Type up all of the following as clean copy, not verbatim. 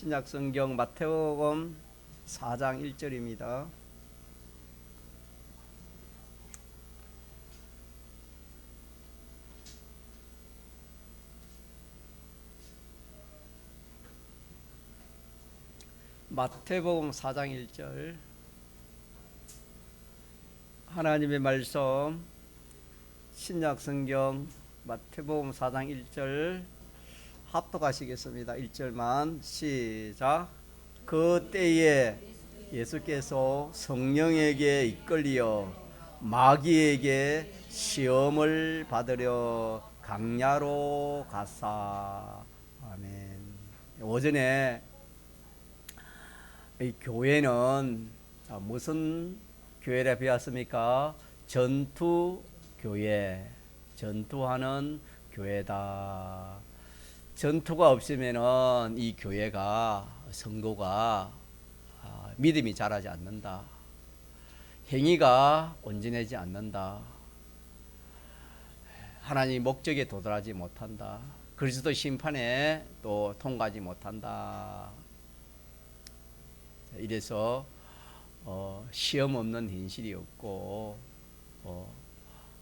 신약 성경 마태복음 4장 1절입니다. 마태복음 4장 1절 하나님의 말씀 신약 성경 마태복음 4장 1절 합독하시겠습니다. 1절만 시작. 그 때에 예수께서 성령에게 이끌리어 마귀에게 시험을 받으려 강야로 가사. 아멘. 오전에 이 교회는 무슨 교회라 배웠습니까? 전투교회, 전투하는 교회다. 전투가 없으면은 이 교회가, 성도가 믿음이 자라지 않는다. 행위가 온전하지 않는다. 하나님 목적에 도달하지 못한다. 그리스도 심판에 또 통과하지 못한다. 이래서 시험 없는 현실이 없고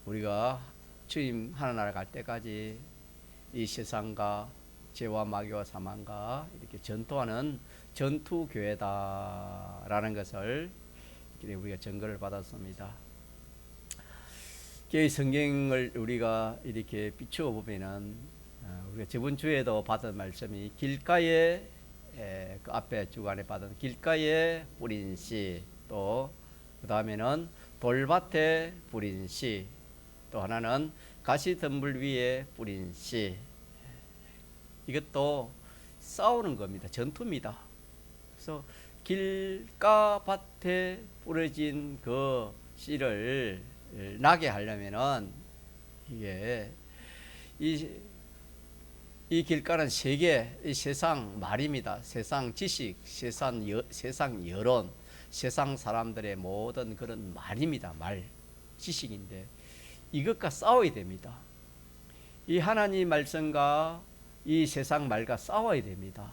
우리가 주님 하나나라 갈 때까지 이 세상과 죄와 마귀와 사망과 이렇게 전투하는 전투교회다라는 것을 우리가 증거를 받았습니다. 이 성경을 우리가 이렇게 비추어 보면은 우리가 저번 주에도 받은 말씀이 길가에 그 앞에 주간에 받은 길가에 뿌린 씨, 또 그 다음에는 돌밭에 뿌린 씨, 또 하나는 가시덤불 위에 뿌린 씨. 이것도 싸우는 겁니다. 전투입니다. 그래서 길가 밭에 뿌려진 그 씨를 나게 하려면은 이게 이 길가는 세계, 이 세상 말입니다. 세상 지식, 세상 여론, 세상 사람들의 모든 그런 말입니다. 말, 지식인데 이것과 싸워야 됩니다. 이 하나님 말씀과 이 세상 말과 싸워야 됩니다.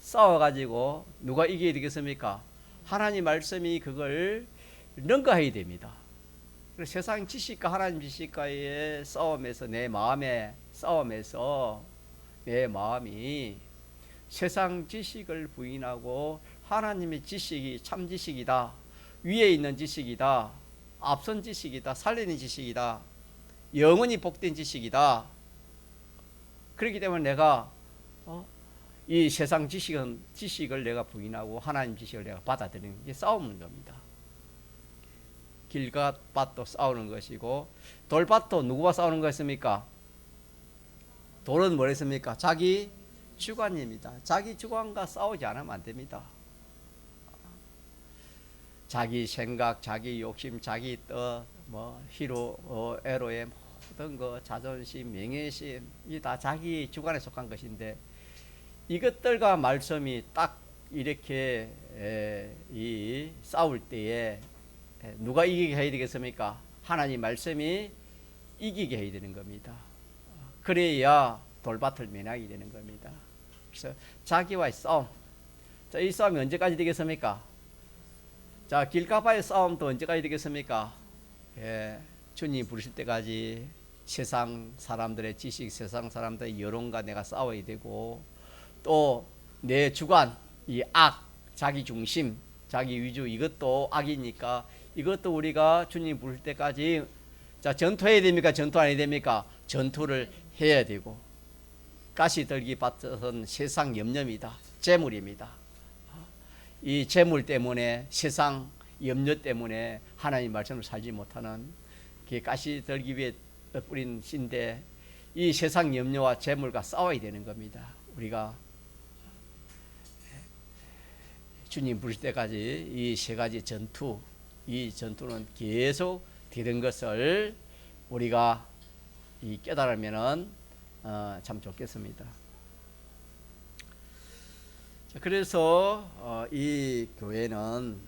싸워가지고 누가 이겨야 되겠습니까? 하나님 말씀이 그걸 능가해야 됩니다. 세상 지식과 하나님 지식과의 싸움에서 내 마음의 싸움에서 내 마음이 세상 지식을 부인하고 하나님의 지식이 참 지식이다, 위에 있는 지식이다, 앞선 지식이다, 살리는 지식이다, 영원히 복된 지식이다. 그렇기 때문에 내가 이 세상 지식을 내가 부인하고 하나님 지식을 내가 받아들이는 게 싸우는 겁니다. 길가밭도 싸우는 것이고 돌밭도 누구와 싸우는 것입니까? 돌은 뭐랬습니까? 자기 주관입니다. 자기 주관과 싸우지 않으면 안 됩니다. 자기 생각, 자기 욕심, 자기 뜻, 희로, 애로의 모든 거, 자존심, 명예심, 이 다 자기 주관에 속한 것인데 이것들과 말씀이 딱 이렇게 이 싸울 때에 누가 이기게 해야 되겠습니까? 하나님 말씀이 이기게 해야 되는 겁니다. 그래야 돌밭을 면하게 되는 겁니다. 그래서 자기와의 싸움. 자, 이 싸움이 언제까지 되겠습니까? 자, 길가바의 싸움도 언제까지 되겠습니까? 주님 부르실 때까지 세상 사람들의 지식, 세상 사람들의 여론과 내가 싸워야 되고, 또 내 주관, 이 악, 자기 중심, 자기 위주, 이것도 악이니까 이것도 우리가 주님 부르실 때까지 자, 전투해야 됩니까? 전투 안 해야 됩니까? 전투를 해야 되고, 가시들기 밭은 세상 염려입니다. 재물입니다. 이 재물 때문에, 세상 염려 때문에 하나님 말씀을 살지 못하는 가시들기 위에 뿌린 씨인데 이 세상 염려와 재물과 싸워야 되는 겁니다. 우리가 주님 부르실 때까지 이 세 가지 전투, 이 전투는 계속 되는 것을 우리가 깨달으면은 참 좋겠습니다. 자, 그래서 이 교회는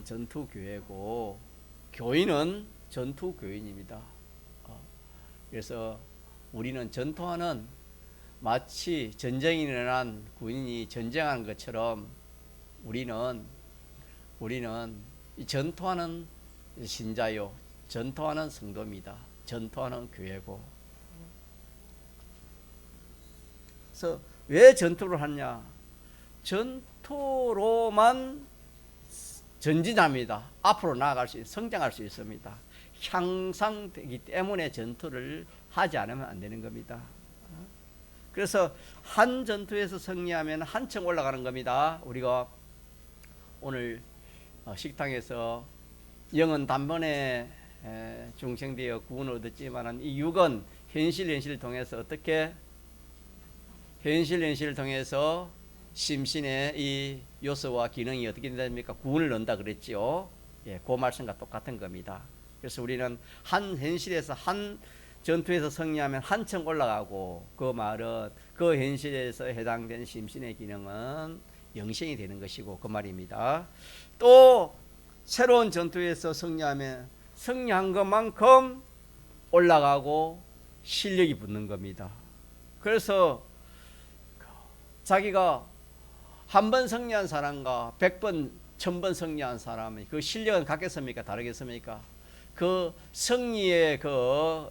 전투 교회고 교인은 전투 교인입니다. 그래서 우리는 전투하는 마치 전쟁이 일어난 군인이 전쟁하는 것처럼 우리는 이 전투하는 신자요, 전투하는 성도입니다. 전투하는 교회고. 그래서 왜 전투를 하냐? 전투로만 전진합니다. 앞으로 나아갈 수, 성장할 수 있습니다. 향상되기 때문에 전투를 하지 않으면 안 되는 겁니다. 그래서 한 전투에서 승리하면 한층 올라가는 겁니다. 우리가 오늘 식당에서 영은 단번에 중생되어 구원을 얻었지만 이 육은 현실을 통해서 어떻게 현실을 통해서 심신의 이 요소와 기능이 어떻게 됩니까? 구원을 얻는다 그랬지요. 예, 그 말씀과 똑같은 겁니다. 그래서 우리는 한 현실에서 한 전투에서 승리하면 한층 올라가고, 그 말은 그 현실에서 해당된 심신의 기능은 영생이 되는 것이고 그 말입니다. 또 새로운 전투에서 승리하면 승리한 것만큼 올라가고 실력이 붙는 겁니다. 그래서 자기가 한 번 승리한 사람과 100번, 1000번 승리한 사람이 그 실력은 같겠습니까? 다르겠습니까? 그 승리의 그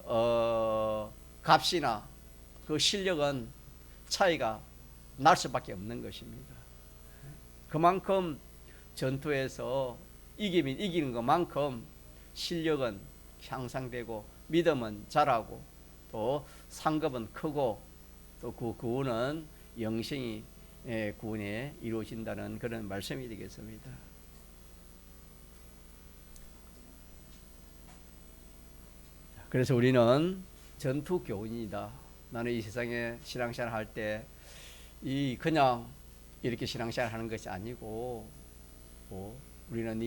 값이나 그 실력은 차이가 날 수밖에 없는 것입니다. 그만큼 전투에서 이기는 것만큼 실력은 향상되고 믿음은 자라고 또 상급은 크고 또 그 구원은 영생이 구원에 이루어진다는 그런 말씀이 되겠습니다. 그래서 우리는 전투 교훈이다. 나는 이 세상에 신앙생활 할 때 이 그냥 이렇게 신앙생활 하는 것이 아니고 우리는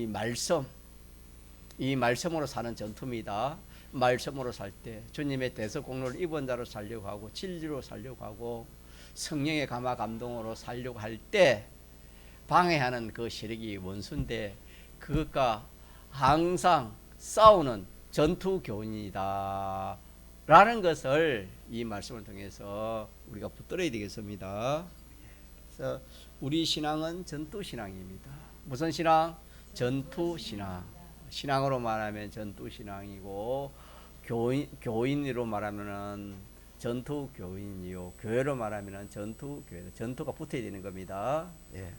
이 말씀으로 사는 전투입니다. 말씀으로 살 때 주님의 대속공로를 입은 자로 살려고 하고 진리로 살려고 하고 성령의 감화 감동으로 살려고 할 때 방해하는 그 세력이 원수인데 그것과 항상 싸우는 전투 교훈이다 라는 것을 이 말씀을 통해서 우리가 붙들어야 되겠습니다. 그래서 우리 신앙은 전투 신앙입니다. 무슨 신앙? 전투 신앙. 신앙으로 말하면 전투 신앙이고 교인으로 말하면은 전투 교인이요, 교회로 말하면은 전투 교회. 전투가 붙어야 되는 겁니다. 예.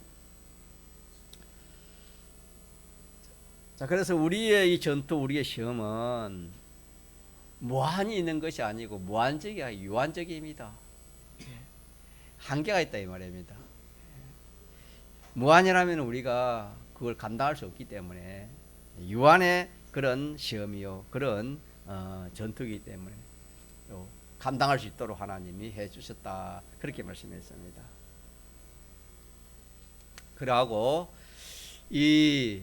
자, 그래서 우리의 이 전투, 우리의 시험은 무한히 있는 것이 아니고 무한적이 아니고 유한적입니다. 한계가 있다 이 말입니다. 무한이라면 우리가 그걸 감당할 수 없기 때문에 유한의 그런 시험이요, 그런 전투이기 때문에 감당할 수 있도록 하나님이 해주셨다 그렇게 말씀했습니다. 그러고 이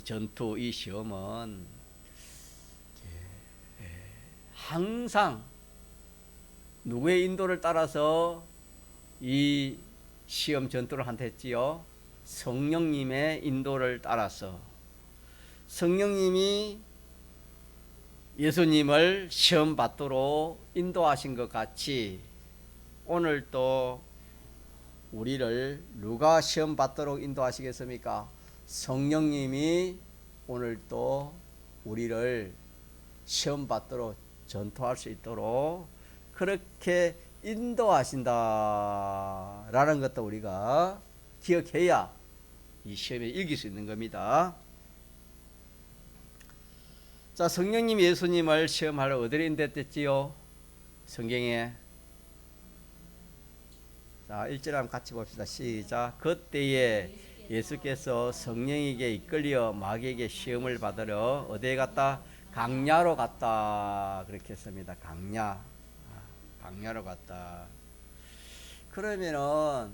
전투, 이 시험은 항상 누구의 인도를 따라서 이 시험 전투를 한테 했지요? 성령님의 인도를 따라서. 성령님이 예수님을 시험 받도록 인도하신 것 같이 오늘 또 우리를 누가 시험 받도록 인도하시겠습니까? 성령님이 오늘 또 우리를 시험 받도록 전투할 수 있도록 그렇게 인도하신다라는 것도 우리가 기억해야 이 시험에 이길 수 있는 겁니다. 자, 성령님 예수님을 시험하러 어디로 인도했지요? 성경에. 자, 1절 한번 같이 봅시다. 시작. 그때에 예수께서 성령에게 이끌려 마귀에게 시험을 받으러 어디에 갔다? 강야로 갔다. 그렇게 했습니다. 강야로 갔다. 그러면은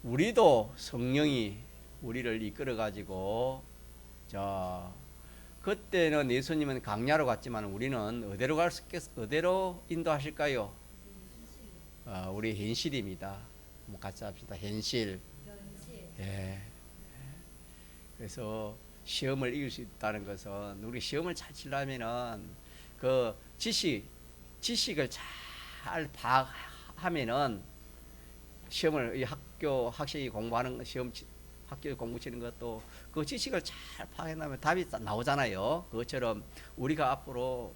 우리도 성령이 우리를 이끌어 가지고 그때는 예수님은 강야로 갔지만 우리는 어디로 인도하실까요? 우리 현실입니다. 같이 합시다. 현실. 예. 그래서 시험을 이길 수 있다는 것은 우리 시험을 잘 치려면은 그 지식을 잘 잘 파악하면은 시험을 이 학생이 공부하는 시험 학교 공부 치는 것도 그 지식을 잘 파악해나면 답이 나오잖아요. 그것처럼 우리가 앞으로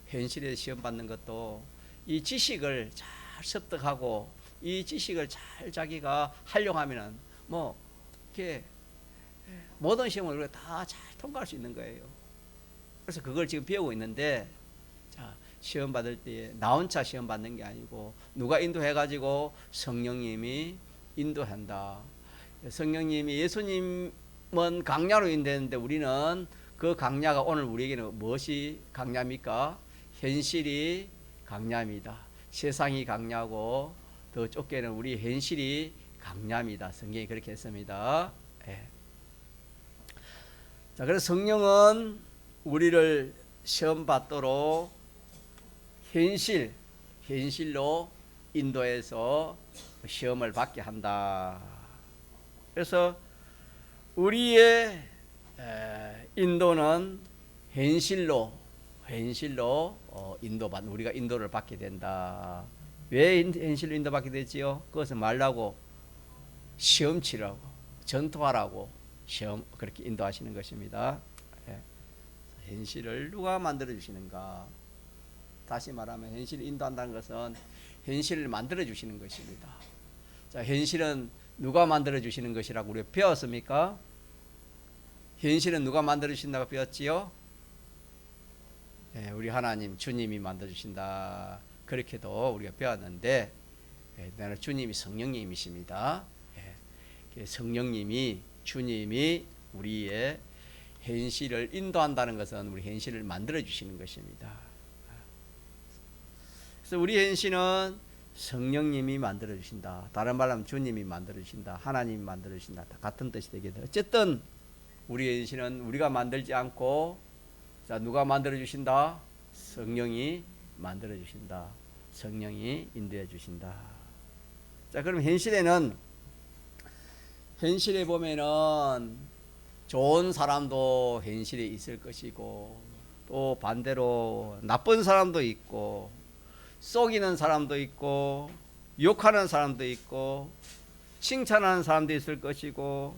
현실에 시험 받는 것도 이 지식을 잘 습득하고 이 지식을 잘 자기가 활용하면은 뭐 이렇게 모든 시험을 우리가 다 잘 통과할 수 있는 거예요. 그래서 그걸 지금 배우고 있는데, 자, 시험 받을 때 나 혼자 시험 받는 게 아니고 누가 인도해가지고 성령님이 인도한다. 성령님이 예수님은 강야로 인도했는데 우리는 그 강야가 오늘 우리에게는 무엇이 강야입니까? 현실이 강야입니다. 세상이 강야고 더 좁게는 우리 현실이 강야입니다. 성경이 그렇게 했습니다. 예. 자, 그래서 성령은 우리를 시험 받도록 현실로 인도해서 시험을 받게 한다. 그래서 우리의 인도는 현실로 인도받는, 우리가 인도를 받게 된다. 왜 현실로 인도받게 되지요? 그것은 말라고 시험 치라고, 전투하라고 시험 그렇게 인도하시는 것입니다. 현실을 누가 만들어 주시는가? 다시 말하면 현실을 인도한다는 것은 현실을 만들어 주시는 것입니다. 자, 현실은 누가 만들어 주시는 것이라고 우리가 배웠습니까? 현실은 누가 만들어 주신다고 배웠지요? 우리 하나님 주님이 만들어 주신다. 그렇게도 우리가 배웠는데, 나는 주님이 성령님이십니다. 성령님이 주님이 우리의 현실을 인도한다는 것은 우리 현실을 만들어 주시는 것입니다. 그래서 우리 현실은 성령님이 만들어 주신다. 다른 말로 하면 주님이 만들어 주신다. 하나님이 만들어 주신다. 같은 뜻이 되겠죠. 어쨌든 우리 현실은 우리가 만들지 않고, 자, 누가 만들어 주신다? 성령이 만들어 주신다. 성령이 인도해 주신다. 자, 그럼 현실에 보면은 좋은 사람도 현실에 있을 것이고, 또 반대로 나쁜 사람도 있고, 속이는 사람도 있고, 욕하는 사람도 있고, 칭찬하는 사람도 있을 것이고,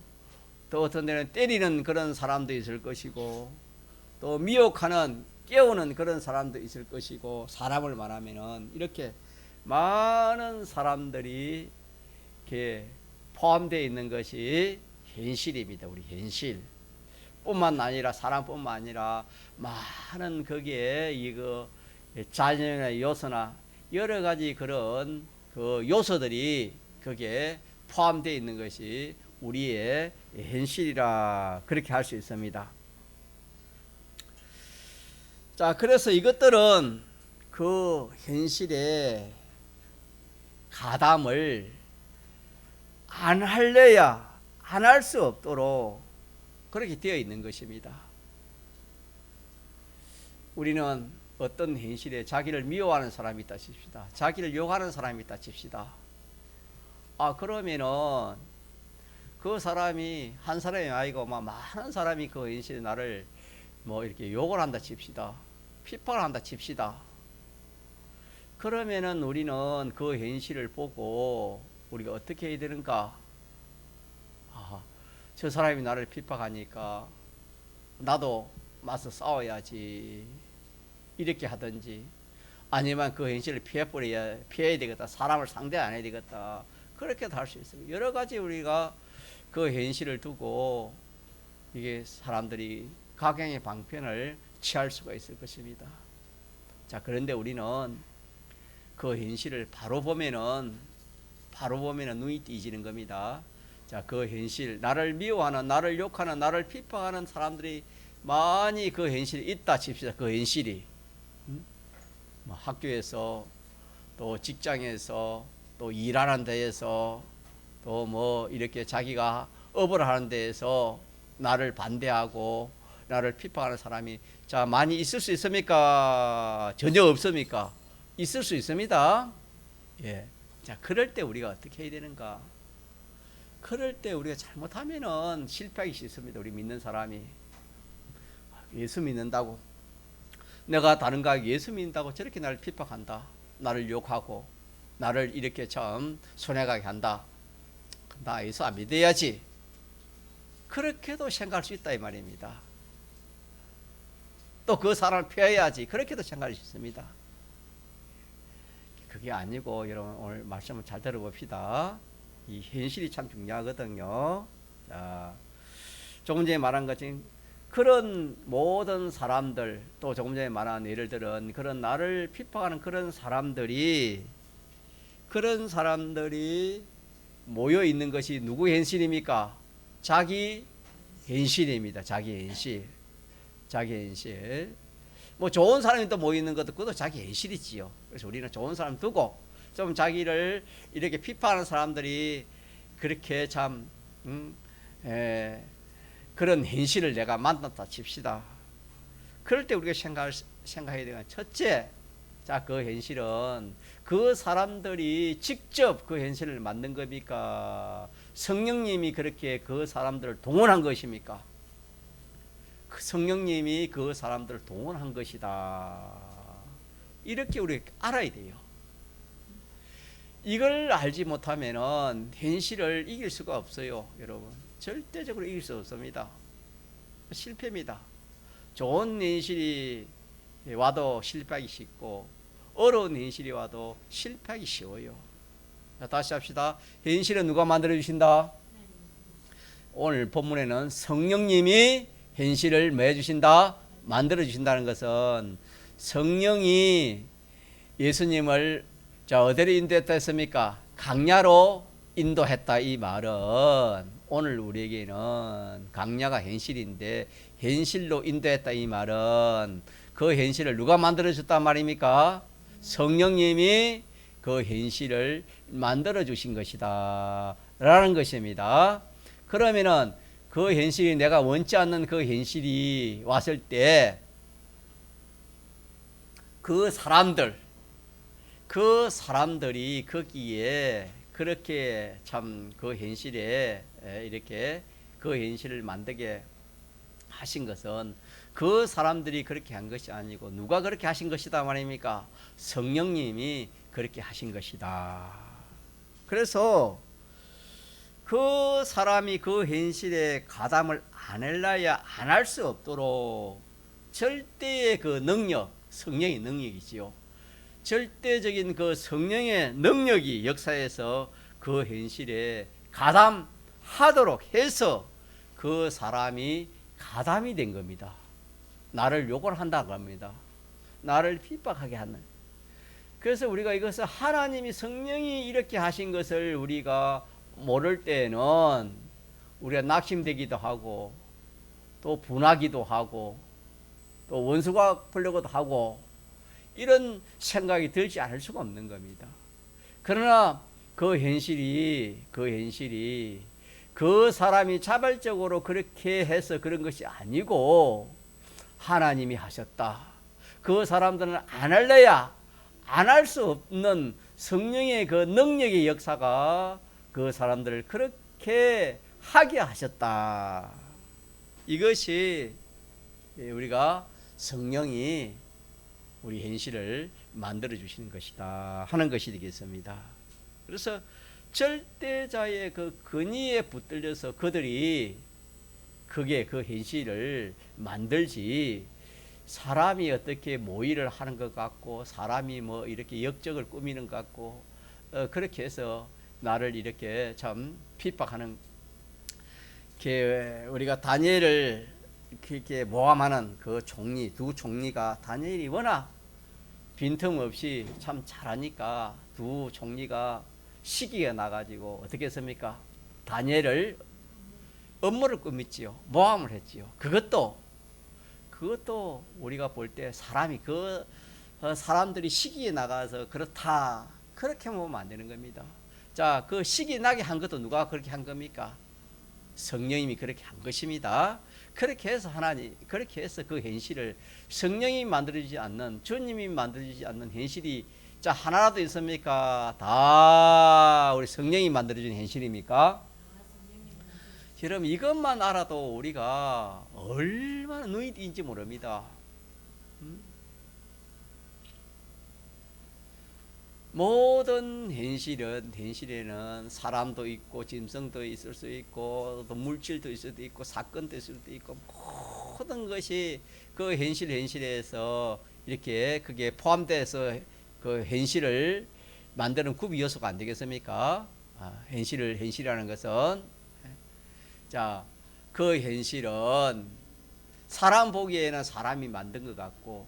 또 어떤 데는 때리는 그런 사람도 있을 것이고, 또 미혹하는, 깨우는 그런 사람도 있을 것이고, 사람을 말하면은 이렇게 많은 사람들이 이렇게 포함되어 있는 것이 현실입니다. 우리 현실 뿐만 아니라, 사람뿐만 아니라 많은 거기에 이거 자연의 요소나 여러 가지 그런 그 요소들이 거기에 포함되어 있는 것이 우리의 현실이라 그렇게 할 수 있습니다. 자, 그래서 이것들은 그 현실에 가담을 안 할래야 안 할 수 없도록 그렇게 되어 있는 것입니다. 우리는 어떤 현실에 자기를 미워하는 사람이 있다 칩시다. 자기를 욕하는 사람이 있다 칩시다. 그러면은 그 사람이 한 사람이 아니고 많은 사람이 그 현실에 나를 이렇게 욕을 한다 칩시다. 핍박을 한다 칩시다. 그러면은 우리는 그 현실을 보고 우리가 어떻게 해야 되는가? 저 사람이 나를 핍박하니까 나도 맞서 싸워야지, 이렇게 하든지, 아니면 그 현실을 피해야 되겠다, 사람을 상대 안 해야 되겠다, 그렇게도 할 수 있어요. 여러 가지 우리가 그 현실을 두고 이게 사람들이 각양의 방편을 취할 수가 있을 것입니다. 자, 그런데 우리는 그 현실을 바로 보면은 눈이 띄지는 겁니다. 자, 그 현실, 나를 미워하는, 나를 욕하는, 나를 핍박하는 사람들이 많이 그 현실에 있다 칩시다. 그 현실이 학교에서, 또 직장에서, 또 일하는 데에서, 또 이렇게 자기가 업을 하는 데에서 나를 반대하고 나를 핍박하는 사람이 자 많이 있을 수 있습니까? 전혀 없습니까? 있을 수 있습니다. 예. 자, 그럴 때 우리가 어떻게 해야 되는가? 그럴 때 우리가 잘못하면은 실패하기 쉽습니다. 우리 믿는 사람이 예수 믿는다고, 내가 다른가 예수 믿는다고 저렇게 나를 핍박한다. 나를 유혹하고 나를 이렇게 참 손해가게 한다. 나 예수 안 믿어야지. 그렇게도 생각할 수 있다 이 말입니다. 또 그 사람을 피해야지. 그렇게도 생각할 수 있습니다. 그게 아니고 여러분 오늘 말씀을 잘 들어봅시다. 이 현실이 참 중요하거든요. 자, 조금 전에 말한 것처럼 그런 모든 사람들, 또 조금 전에 말한 예를 들은 그런 나를 핍박하는 그런 사람들이 모여 있는 것이 누구 현실입니까? 자기 현실입니다. 자기 현실. 뭐 좋은 사람이 또 모여 있는 것도 그것도 자기 현실이지요. 그래서 우리는 좋은 사람 두고 좀 자기를 이렇게 핍박하는 사람들이 그렇게 참 그런 현실을 내가 만났다 칩시다. 그럴 때 우리가 생각해야 되는 첫째, 자, 그 현실은 그 사람들이 직접 그 현실을 만든 겁니까? 성령님이 그렇게 그 사람들을 동원한 것입니까? 성령님이 그 사람들을 동원한 것이다. 이렇게 우리가 알아야 돼요. 이걸 알지 못하면은 현실을 이길 수가 없어요, 여러분. 절대적으로 이길 수 없습니다. 실패입니다. 좋은 현실이 와도 실패하기 쉽고 어려운 현실이 와도 실패하기 쉬워요. 자, 다시 합시다. 현실은 누가 만들어 주신다? 오늘 본문에는 성령님이 현실을 뭐 해주신다? 만들어 주신다는 것은 성령이 예수님을 어디로 인도했다 했습니까? 강야로 인도했다. 이 말은 오늘 우리에게는 강야가 현실인데 현실로 인도했다. 이 말은 그 현실을 누가 만들어 줬단 말입니까? 성령님이 그 현실을 만들어 주신 것이다 라는 것입니다. 그러면은 그 현실이 내가 원치 않는 그 현실이 왔을 때 그 사람들이 거기에 그렇게 참 그 현실에 이렇게 그 현실을 만들게 하신 것은 그 사람들이 그렇게 한 것이 아니고 누가 그렇게 하신 것이다 말입니까? 성령님이 그렇게 하신 것이다. 그래서 그 사람이 그 현실에 가담을 안 할라야 안 할 수 없도록 절대의 그 능력, 성령의 능력이지요. 절대적인 그 성령의 능력이 역사에서 그 현실에 가담하도록 해서 그 사람이 가담이 된 겁니다. 나를 욕을 한다고 합니다. 나를 핍박하게 하는. 그래서 우리가 이것을 하나님이 성령이 이렇게 하신 것을 우리가 모를 때는 우리가 낙심되기도 하고 또 분하기도 하고 또 원수가 보려고도 하고 이런 생각이 들지 않을 수가 없는 겁니다. 그러나 그 현실이 그 사람이 자발적으로 그렇게 해서 그런 것이 아니고 하나님이 하셨다. 그 사람들은 안 할래야 안 할 수 없는 성령의 그 능력의 역사가 그 사람들을 그렇게 하게 하셨다. 이것이 우리가 성령이 우리 현실을 만들어 주시는 것이다 하는 것이 되겠습니다. 그래서 절대자의 그 근위에 붙들려서 그들이 그게 그 현실을 만들지 사람이 어떻게 모의를 하는 것 같고 사람이 뭐 이렇게 역적을 꾸미는 것 같고 그렇게 해서 나를 이렇게 참 핍박하는 우리가 다니엘을 이렇게 모함하는 그 두 총리가 다니엘이 워낙 빈틈없이 참 잘하니까 두 총리가 시기가 나가지고 어떻게 했습니까? 다니엘을 음모를 꾸몄지요. 모함을 했지요. 그것도 우리가 볼 때 사람들이 시기에 나가서 그렇다 그렇게 보면 안 되는 겁니다. 자, 그 시기 나게 한 것도 누가 그렇게 한 겁니까? 성령님이 그렇게 한 것입니다. 그렇게 해서 그렇게 해서 그 현실을 성령이 만들어지지 않는, 주님이 만들어지지 않는 현실이 자 하나라도 있습니까? 다 우리 성령이 만들어진 현실입니까? 여러분 이것만 알아도 우리가 얼마나 눈이 띄인지 모릅니다. 모든 현실에는 사람도 있고 짐승도 있을 수 있고 또 물질도 있을 수도 있고 사건도 있을 수도 있고 모든 것이 그 현실에서 이렇게 그게 포함돼서 그 현실을 만드는 구비 요소가 안 되겠습니까? 현실이라는 것은 자, 그 현실은 사람 보기에는 사람이 만든 것 같고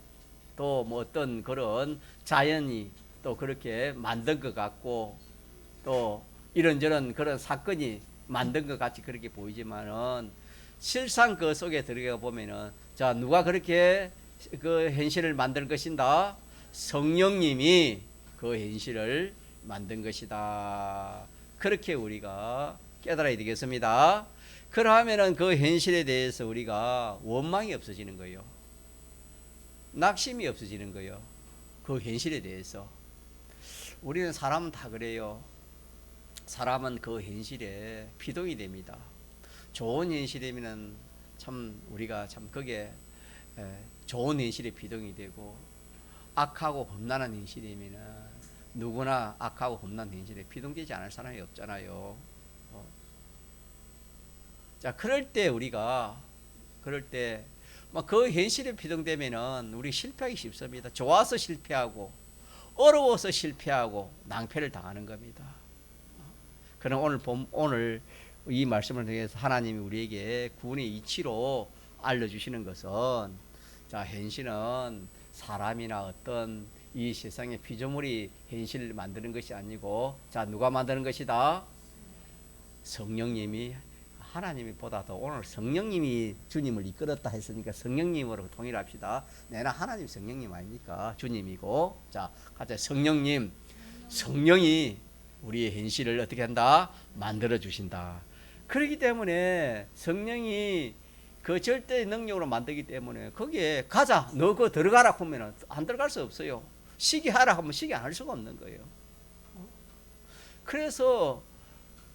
또 뭐 어떤 그런 자연이 또 그렇게 만든 것 같고 또 이런저런 그런 사건이 만든 것 같이 그렇게 보이지만은 실상 그 속에 들어가 보면은 자, 누가 그렇게 그 현실을 만들 것인가? 성령님이 그 현실을 만든 것이다. 그렇게 우리가 깨달아야 되겠습니다. 그러면은 그 현실에 대해서 우리가 원망이 없어지는 거예요. 낙심이 없어지는 거예요. 그 현실에 대해서. 우리는 사람은 다 그래요. 사람은 그 현실에 피동이 됩니다. 좋은 현실이면은 참 우리가 참 그게 좋은 현실에 비동이 되고 악하고 험난한 현실이면은 누구나 악하고 험난한 현실에 비동되지 않을 사람이 없잖아요. 자, 그럴 때 우리가 그럴 때 그 현실에 비동되면은 우리 실패하기 쉽습니다. 좋아서 실패하고 어려워서 실패하고 낭패를 당하는 겁니다. 그럼 오늘 이 말씀을 통해서 하나님이 우리에게 구원의 이치로 알려주시는 것은 자, 현실은 사람이나 어떤 이 세상의 피조물이 현실을 만드는 것이 아니고 자, 누가 만드는 것이다? 성령님이 하나님이 보다도 오늘 성령님이 주님을 이끌었다 했으니까 성령님으로 동일합시다. 내가 하나님 성령님 아닙니까? 주님이고 자, 가자. 성령님, 성령이 우리의 현실을 어떻게 한다? 만들어 주신다. 그렇기 때문에 성령이 그 절대 능력으로 만들기 때문에 거기에 가자, 너 그거 들어가라 하면 안 들어갈 수 없어요. 시기하라 하면 시기 안 할 수가 없는 거예요. 그래서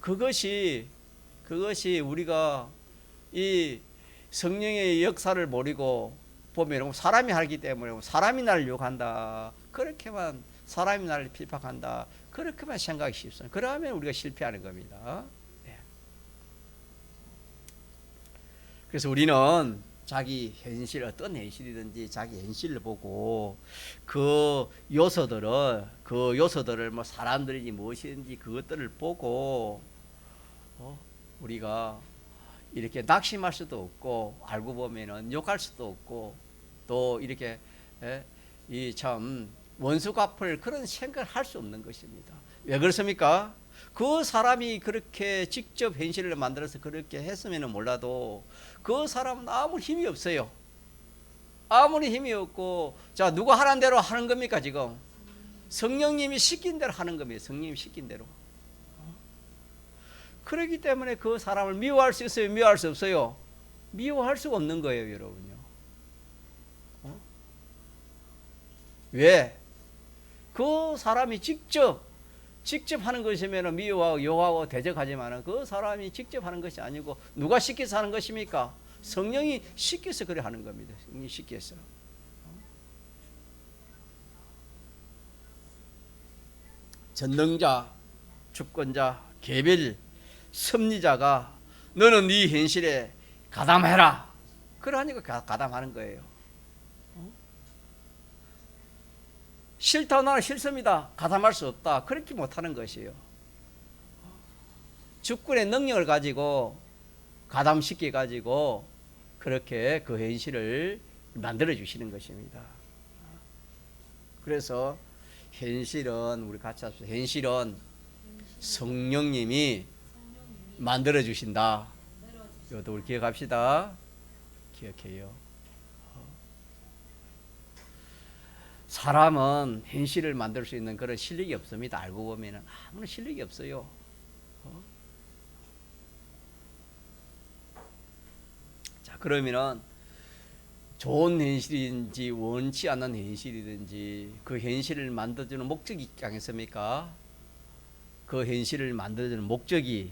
그것이 우리가 이 성령의 역사를 모르고 보면 사람이 하기 때문에 사람이 나를 욕한다. 그렇게만 사람이 나를 핍박한다. 그렇게만 생각이 쉽습니다. 그러면 우리가 실패하는 겁니다. 네. 그래서 우리는 자기 현실, 어떤 현실이든지 자기 현실을 보고 그 요소들을 뭐 사람들인지 무엇인지 그것들을 보고 우리가 이렇게 낙심할 수도 없고 알고 보면은 욕할 수도 없고 또 이렇게 이 참 원수 갚을 그런 생각을 할 수 없는 것입니다. 왜 그렇습니까? 그 사람이 그렇게 직접 현실을 만들어서 그렇게 했으면 몰라도 그 사람은 아무 힘이 없어요. 아무리 힘이 없고 자, 누가 하는 대로 하는 겁니까? 지금 성령님이 시킨 대로 하는 겁니다. 성령님이 시킨 대로. 그렇기 때문에 그 사람을 미워할 수 있어요? 미워할 수 없어요? 미워할 수가 없는 거예요, 여러분요. 왜? 그 사람이 직접 하는 것이면 미워하고 욕하고 대적하지만 그 사람이 직접 하는 것이 아니고 누가 시켜서 하는 것입니까? 성령이 시켜서 그래 하는 겁니다. 성령이 시켜서. 전능자, 주권자, 개별 섭리자가 너는 네 현실에 가담해라. 그러니까 가담하는 거예요. 싫다, 나는 싫습니다. 가담할 수 없다. 그렇게 못하는 것이에요. 주권의 능력을 가지고 가담시켜 가지고 그렇게 그 현실을 만들어 주시는 것입니다. 그래서 현실은 우리 같이 합시다. 현실은 성령님이 만들어 주신다. 이것도 우리 기억합시다. 기억해요. 사람은 현실을 만들 수 있는 그런 실력이 없습니다. 알고 보면 아무런 실력이 없어요. 자, 그러면은 좋은 현실인지 원치 않는 현실이든지 그 현실을 만들어주는 목적이 있지 않겠습니까? 그 현실을 만들어주는 목적이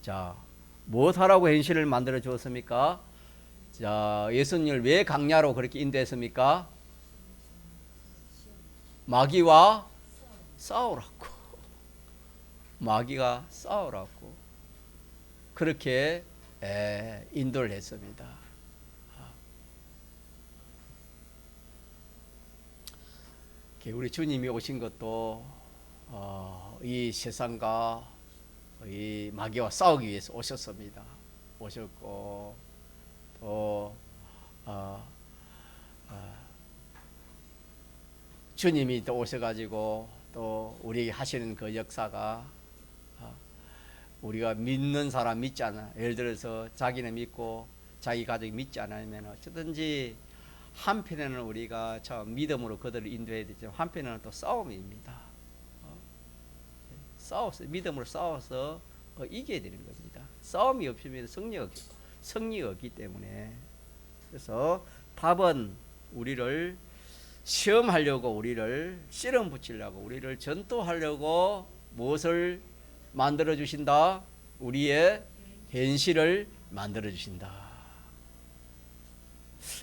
자, 무엇하라고 현실을 만들어 주었습니까? 자, 예수님을 왜 강야로 그렇게 인도했습니까? 마귀와 싸우라고. 마귀가 싸우라고. 그렇게 인도를 했습니다. 우리 주님이 오신 것도 이 세상과 이 마귀와 싸우기 위해서 오셨습니다. 오셨고 또 주님이 또 오셔가지고 또 우리에게 하시는 그 역사가 우리가 믿는 사람 믿지 않아, 예를 들어서 자기는 믿고 자기 가족이 믿지 않으면 어쩌든지 한편에는 우리가 참 믿음으로 그들을 인도해야 되지만 한편에는 또 싸움입니다. 싸워서 믿음으로 싸워서 이겨야 되는 겁니다. 싸움이 없으면 승리가 없기 때문에. 그래서 답은 우리를 시험하려고, 우리를 실험 붙이려고, 우리를 전투하려고 무엇을 만들어 주신다? 우리의 현실을 만들어 주신다.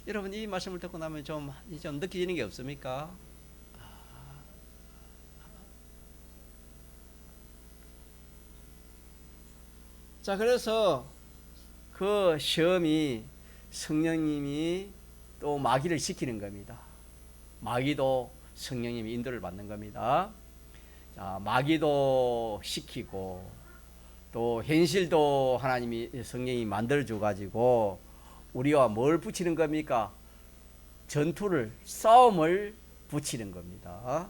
여러분, 이 말씀을 듣고 나면 좀 느껴지는 게 없습니까? 자, 그래서 그 시험이 성령님이 또 마귀를 시키는 겁니다. 마귀도 성령님이 인도를 받는 겁니다. 자, 마귀도 시키고 또 현실도 하나님이 성령이 만들어줘 가지고 우리와 뭘 붙이는 겁니까? 전투를, 싸움을 붙이는 겁니다.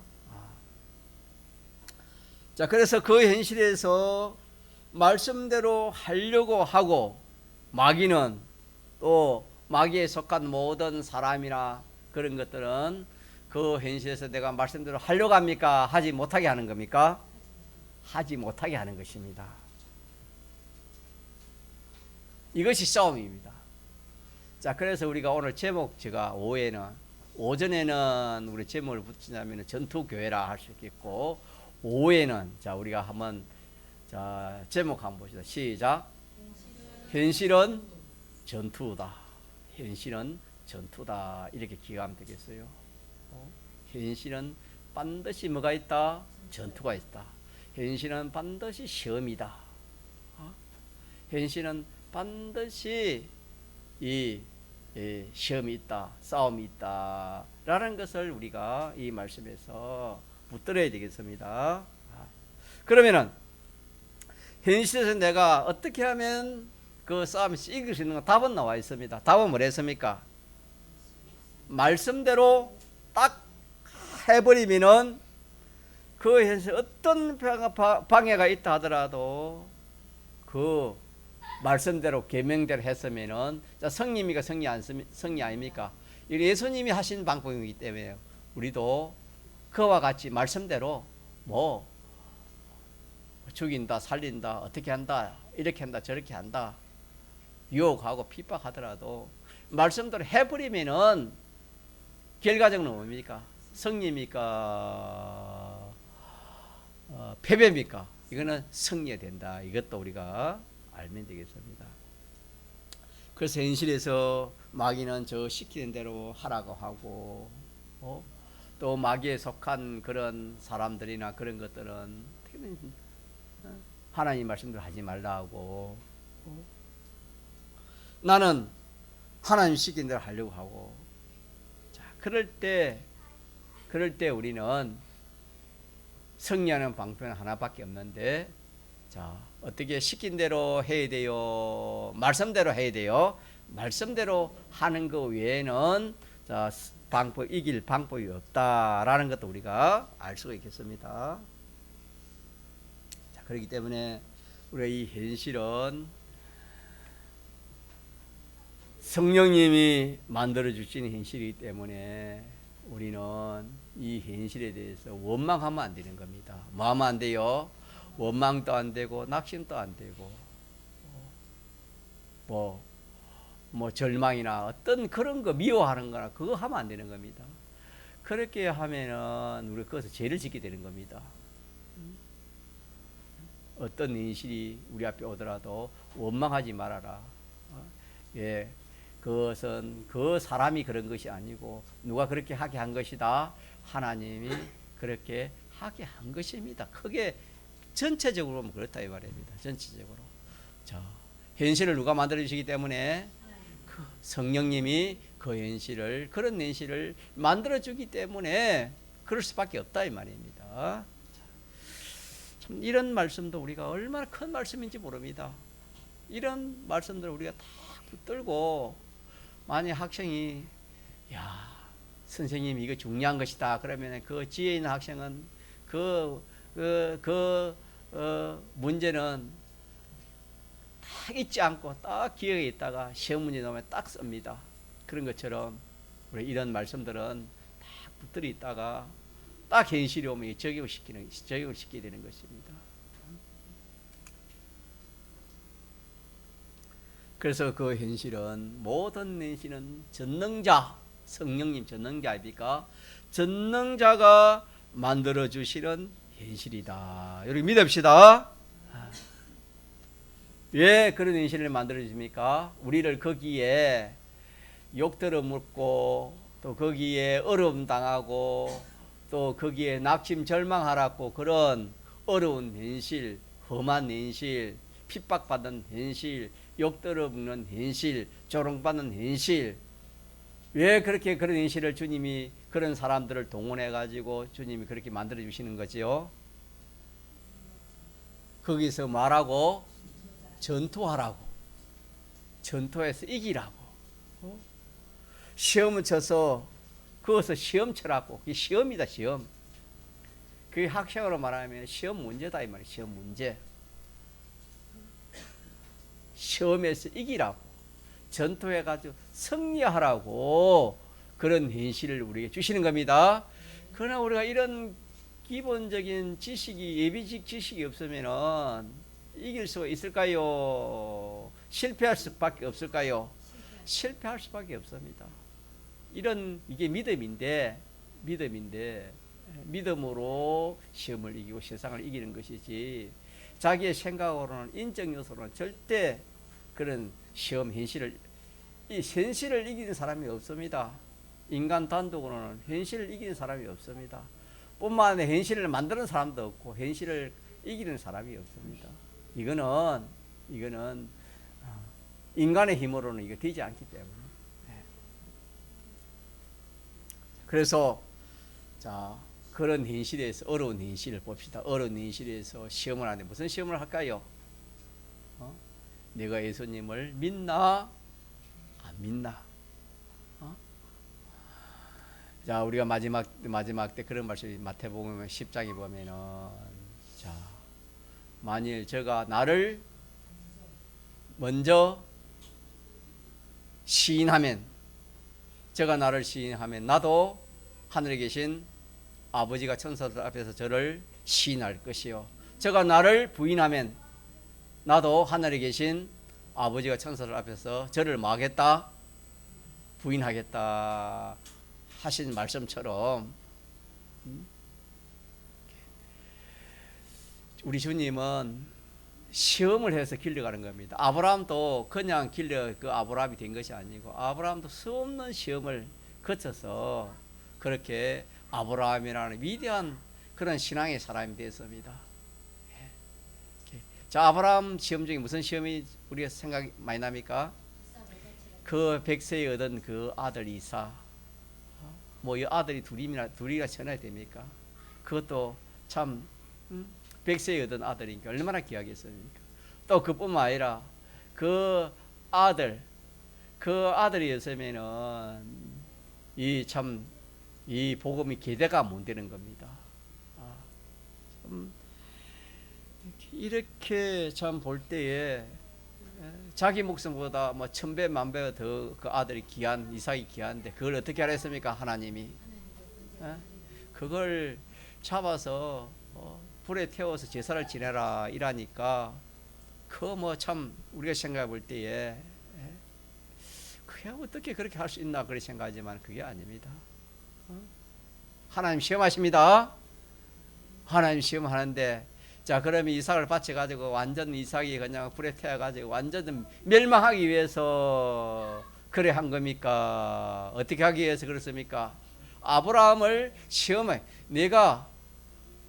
자, 그래서 그 현실에서 말씀대로 하려고 하고, 마귀는 또 마귀에 속한 모든 사람이나 그런 것들은 그 현실에서 내가 말씀대로 하려고 합니까? 하지 못하게 하는 겁니까? 하지 못하게 하는 것입니다. 이것이 싸움입니다. 자, 그래서 우리가 오늘 제목, 제가 오전에는 우리 제목을 붙이자면 전투교회라 할 수 있겠고, 오후에는 자, 우리가 한번 자, 제목 한번 봅시다. 시작. 현실은 전투다. 현실은 전투다. 이렇게 기억하면 되겠어요. 현실은 반드시 뭐가 있다? 전투가 있다. 현실은 반드시 시험이다. 현실은 반드시 이 시험이 있다, 싸움이 있다 라는 것을 우리가 이 말씀에서 붙들어야 되겠습니다. 그러면은 현실에서 내가 어떻게 하면 그 싸움에서 이길 수 있는가? 답은 나와 있습니다. 답은 뭐라 했습니까? 말씀대로 딱 해버리면은 그 현실 어떤 방해가 있다 하더라도 그 말씀대로 계명대로 했으면은, 자, 성님이가 성리 아닙니까? 예수님이 하신 방법이기 때문에 우리도 그와 같이 말씀대로 뭐 죽인다, 살린다, 어떻게 한다, 이렇게 한다, 저렇게 한다, 유혹하고 핍박하더라도 말씀대로 해버리면은 결과적으로 뭡니까? 승리입니까? 패배입니까? 이거는 승리가 된다. 이것도 우리가 알면 되겠습니다. 그래서 현실에서 마귀는 저 시키는 대로 하라고 하고, 또 마귀에 속한 그런 사람들이나 그런 것들은 하나님 말씀대로 하지 말라 하고, 나는 하나님 시킨 대로 하려고 하고. 자, 그럴 때 우리는 승리하는 방법은 하나밖에 없는데, 자, 어떻게 시킨 대로 해야 돼요? 말씀대로 해야 돼요. 말씀대로 하는 것 외에는 자, 이길 방법이 없다라는 것도 우리가 알 수가 있겠습니다. 자, 그렇기 때문에 우리가 이 현실은 성령님이 만들어 주시는 현실이기 때문에 우리는 이 현실에 대해서 원망하면 안 되는 겁니다. 뭐 하면 안 돼요? 원망도 안 되고 낙심도 안 되고 뭐 절망이나 어떤 그런 거 미워하는 거나 그거 하면 안 되는 겁니다. 그렇게 하면은 우리 그것을 죄를 짓게 되는 겁니다. 어떤 현실이 우리 앞에 오더라도 원망하지 말아라. 예, 그것은 그 사람이 그런 것이 아니고 누가 그렇게 하게 한 것이다. 하나님이 그렇게 하게 한 것입니다. 크게 전체적으로 보면 그렇다 이 말입니다. 전체적으로. 자, 현실을 누가 만들어 주시기 때문에 그 성령님이 그 현실을, 그런 현실을 만들어 주기 때문에 그럴 수밖에 없다 이 말입니다. 참 이런 말씀도 우리가 얼마나 큰 말씀인지 모릅니다. 이런 말씀들을 우리가 다 붙들고, 만약 학생이 야 선생님 이거 중요한 것이다 그러면 그 지혜 있는 학생은 문제는 딱 잊지 않고 딱 기억에 있다가 시험 문제 나오면 딱 씁니다. 그런 것처럼 우리 이런 말씀들은 딱 붙들어 있다가 딱 현실이 오면 적용을 시키게 되는 것입니다. 그래서 그 현실은, 모든 현실은 전능자, 성령님 전능자 아닙니까? 전능자가 만들어 주시는 현실이다. 여러분 믿읍시다. 왜 그런 현실을 만들어 주십니까? 우리를 거기에 욕들어 묻고, 또 거기에 어려움 당하고, 또 거기에 낙심 절망하라고, 그런 어려운 현실, 험한 현실, 핍박받는 현실, 욕들어 묻는 현실, 조롱받는 현실, 왜 그렇게 그런 현실을 주님이 그런 사람들을 동원해 가지고 주님이 그렇게 만들어 주시는 거지요? 거기서 말하고 전투하라고, 전투해서 이기라고, 시험을 쳐서 그것을 시험 쳐라고. 그게 시험이다, 시험. 그게 학생으로 말하면 시험 문제다 이 말이에요. 시험 문제. 시험에서 이기라고, 전투해가지고 승리하라고, 그런 현실을 우리에게 주시는 겁니다. 그러나 우리가 이런 기본적인 지식이, 예비직 지식이 없으면은 이길 수가 있을까요? 실패할 수밖에 없을까요? 실패할 수밖에 없습니다. 이게 믿음인데, 믿음으로 시험을 이기고 세상을 이기는 것이지, 자기의 생각으로는, 인적 요소로는 절대 그런 시험 현실을 이기는 사람이 없습니다. 인간 단독으로는 현실을 이기는 사람이 없습니다. 뿐만 아니라 현실을 만드는 사람도 없고 현실을 이기는 사람이 없습니다. 이거는 인간의 힘으로는 이거 되지 않기 때문에. 그래서 자, 그런 현실에서, 어려운 현실을 봅시다. 어려운 현실에서 시험을 하는데 무슨 시험을 할까요? 내가 예수님을 믿나 안 믿나? 자, 우리가 마지막 때 그런 말씀이 마태복음 10장에 보면은, 자, 만일 저가 나를 먼저 시인하면, 나도 하늘에 계신 아버지가 천사들 앞에서 저를 시인할 것이요, 저가 나를 부인하면 나도 하늘에 계신 아버지가 천사들 앞에서 저를 뭐 하겠다? 부인하겠다 하신 말씀처럼, 우리 주님은 시험을 해서 길러가는 겁니다. 아브라함도 그냥 그 아브라함이 된 것이 아니고, 아브라함도 수없는 시험을 거쳐서 그렇게 아브라함이라는 위대한 그런 신앙의 사람이 되었습니다. 자, 아브라함 시험 중에 무슨 시험이 우리가 생각이 많이 납니까? 그 100세에 얻은 그 아들 이사. 뭐 이 아들이 둘이가 전해야 됩니까? 그것도 참 100세에 얻은 아들이니까 얼마나 귀하겠습니까? 또 그뿐만 아니라 그 아들이었으면은 이 복음이 계대가 못 되는 겁니다. 이렇게 참 볼 때에 자기 목숨보다 뭐 1000배 만배가 더 그 아들이 귀한, 이삭이 귀한데 그걸 어떻게 하랬습니까? 하나님이 그걸 잡아서 불에 태워서 제사를 지내라 이라니까, 그 뭐 참 우리가 생각해 볼 때에 그게 어떻게 그렇게 할 수 있나 그렇게 생각하지만 그게 아닙니다. 하나님 시험하십니다. 하나님 시험하는데, 자, 그러면 이삭을 바쳐가지고 완전 이삭이 그냥 불에 태워가지고 완전 멸망하기 위해서 그래 한 겁니까? 어떻게 하기 위해서 그렇습니까? 아브라함을 시험해. 내가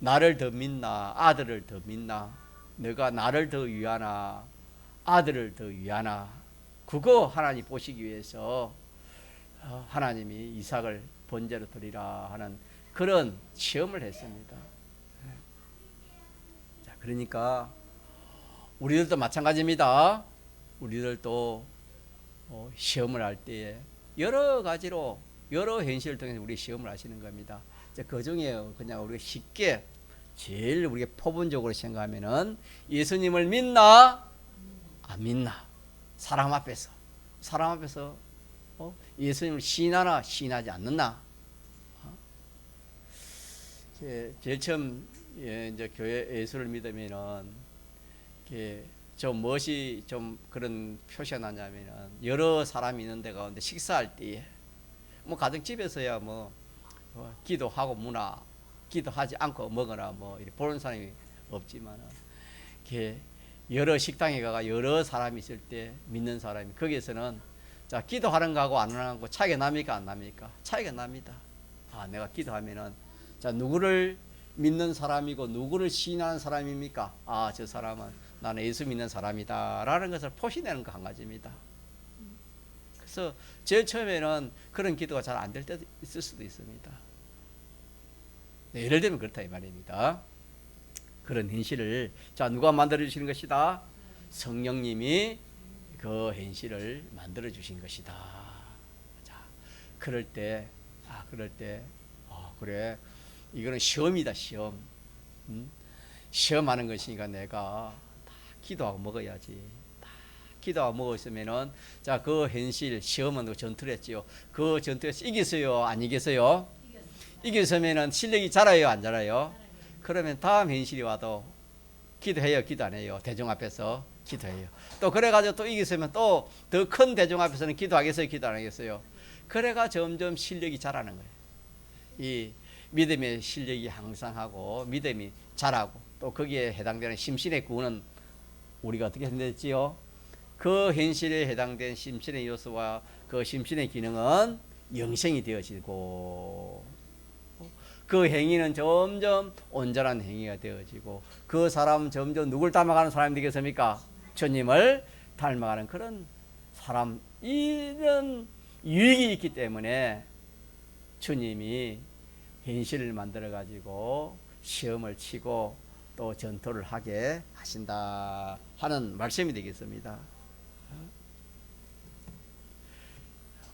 나를 더 믿나 아들을 더 믿나, 너가 나를 더 위하나 아들을 더 위하나, 그거 하나님 보시기 위해서 하나님이 이삭을 번제로 드리라 하는 그런 시험을 했습니다. 자, 그러니까 우리들도 마찬가지입니다. 우리들도 시험을 할 때에 여러 가지로 여러 현실을 통해서 우리 시험을 하시는 겁니다. 그 중에 그냥 우리가 쉽게 제일 우리가 포괄적으로 생각하면은 예수님을 믿나 안 믿나, 사람 앞에서 예수님을 신하나 신하지 않느나. 제일 처음 이제 교회 예수를 믿으면은 좀 무엇이 좀 그런 표시가 나냐면은 여러 사람이 있는 데 가운데 식사할 때에 뭐 가정집에서야 뭐 기도하고 무나 기도하지 않고 먹으나 뭐 이렇게 보는 사람이 없지만은 여러 식당에 가가 여러 사람이 있을 때 믿는 사람이 거기에서는 자 기도하는 거하고 안 하는 거 차이가 납니까 안 납니까? 차이가 납니다. 아 내가 기도하면은 자 누구를 믿는 사람이고 누구를 시인하는 사람입니까? 아 저 사람은 나는 예수 믿는 사람이다 라는 것을 포시내는 거 한 가지입니다. 그래서 제일 처음에는 그런 기도가 잘 안 될 때도 있을 수도 있습니다. 네, 예를 들면 그렇다 이 말입니다. 그런 현실을 자 누가 만들어 주시는 것이다? 성령님이 그 현실을 만들어 주신 것이다. 자 그럴 때 그래 이거는 시험이다 시험. 시험하는 것이니까 내가 다 기도하고 먹어야지. 다 기도하고 먹었으면은 자 그 현실 시험은 그 전투를 했지요. 그 전투에서 이겼어요 안 이겼어요? 이겼으면은 실력이 자라요 안 자라요? 그러면 다음 현실이 와도 기도해요 기도 안 해요? 대중 앞에서 기도해요. 또 그래가지고 또 이겼으면 또 더 큰 대중 앞에서는 기도하겠어요 기도 안 하겠어요? 그래가 점점 실력이 자라는 거예요. 이 믿음의 실력이 향상하고 믿음이 자라고 또 거기에 해당되는 심신의 구원은 우리가 어떻게 했지요? 그 현실에 해당된 심신의 요소와 그 심신의 기능은 영생이 되어지고 그 행위는 점점 온전한 행위가 되어지고 그 사람은 점점 누굴 닮아가는 사람이 되겠습니까? 주님을 닮아가는 그런 사람, 이런 유익이 있기 때문에 주님이 현실을 만들어 가지고 시험을 치고 또 전투를 하게 하신다 하는 말씀이 되겠습니다.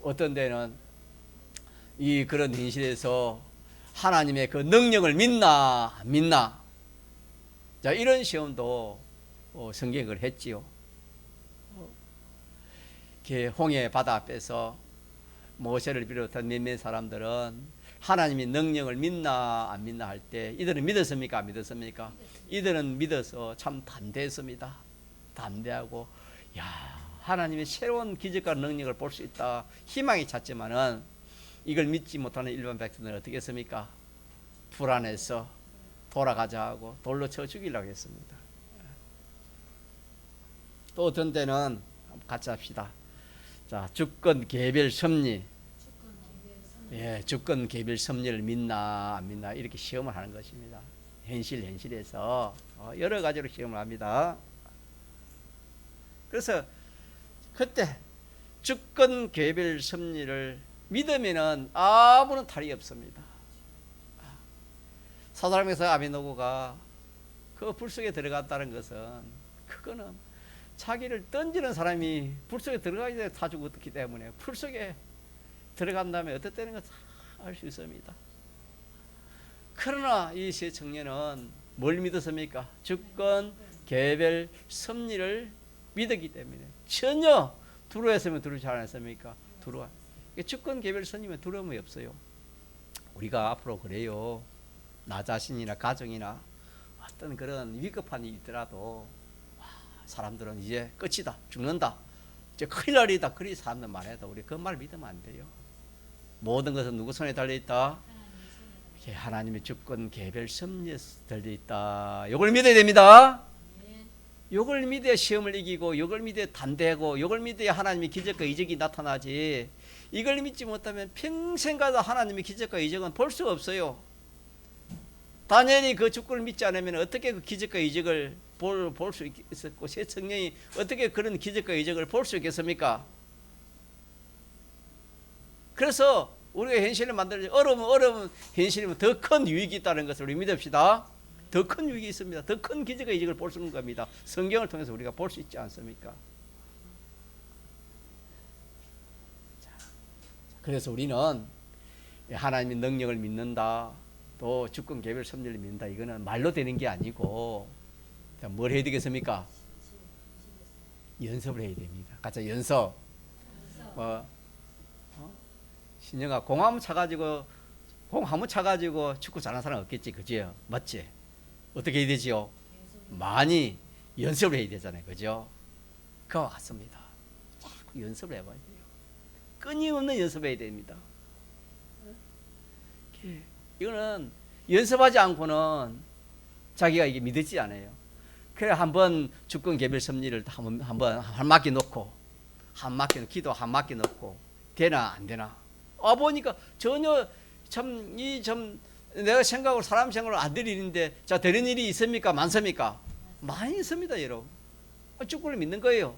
어떤 데는 이 그런 현실에서 하나님의 그 능력을 믿나 안 믿나, 자 이런 시험도 성경을 했지요. 홍해 바다 앞에서 모세를 비롯한 몇몇 사람들은 하나님의 능력을 믿나 안 믿나 할 때 이들은 믿었습니까 안 믿었습니까? 이들은 믿어서 참 담대했습니다. 담대하고 야 하나님의 새로운 기적과 능력을 볼 수 있다 희망이 찼지만은 이걸 믿지 못하는 일반 백성들은 어떻게 했습니까? 불안해서 돌아가자 하고 돌로 쳐 죽이려고 했습니다. 또 어떤 때는 같이 합시다. 자, 주권 개별 섭리. 예, 주권 개별 섭리를 믿나 안 믿나 이렇게 시험을 하는 것입니다. 현실에서 여러 가지로 시험을 합니다. 그래서 그때 주권 개별 섭리를 믿으면은 아무런 탈이 없습니다. 사사랑에서 아비노고가 그 불 속에 들어갔다는 것은 그거는 자기를 던지는 사람이 불 속에 들어가기 전에 다 죽었기 때문에 불 속에 들어간 다음에 어떻다는 걸 알 수 있습니다. 그러나 이 세 청년은 뭘 믿었습니까? 주권 개별 섭리를 믿었기 때문에 전혀 두려워했으면 두려우지 않았습니까? 두려워. 주권 개별 섭리면 두려움이 없어요. 우리가 앞으로 그래요. 나 자신이나 가정이나 어떤 그런 위급한 일이 있더라도 사람들은 이제 끝이다 죽는다 이제 큰일 날이다 그리 사람들 말해도 우리 그 말 믿으면 안 돼요. 모든 것은 누구 손에 달려있다? 하나님의 주권 개별 섭리에 달려있다. 이걸 믿어야 됩니다. 이걸 믿어야 시험을 이기고 이걸 믿어야 담대하고 이걸 믿어야 하나님의 기적과 이적이 나타나지. 이걸 믿지 못하면 평생 가도 하나님의 기적과 이적은 볼 수가 없어요. 다니엘이 그 주권을 믿지 않으면 어떻게 그 기적과 이적을 볼 수 있었고 새 성령이 어떻게 그런 기적과 이적을 볼 수 있겠습니까? 그래서 우리가 현실을 만들어서 어려운 현실이면 더 큰 유익이 있다는 것을 우리 믿읍시다. 더 큰 유익이 있습니다. 더 큰 기적과 이적을 볼 수 있는 겁니다. 성경을 통해서 우리가 볼 수 있지 않습니까? 그래서 우리는 하나님의 능력을 믿는다, 또 주권 개별 섭리를 믿는다, 이거는 말로 되는 게 아니고 뭘 해야 되겠습니까? 연습을 해야 됩니다. 같이 연습. 신영아, 공 한번 차가지고 축구 잘하는 사람 없겠지, 그죠? 맞지? 어떻게 해야 되지요? 많이 연습을 해야 되잖아요, 그죠? 그와 같습니다. 자꾸 연습을 해봐야 돼요. 끊임없는 연습해야 됩니다. 이거는 연습하지 않고는 자기가 이게 믿어지지 않아요. 그래 한번 주권 개별 섭리를 한번 한 바퀴 놓고 기도 한 바퀴 놓고 되나 안 되나? 보니까 전혀 참 내가 생각으로 사람 생각으로 안 될 일인데 자 되는 일이 있습니까? 많습니까? 많이 있습니다, 여러분. 주권을 믿는 거예요.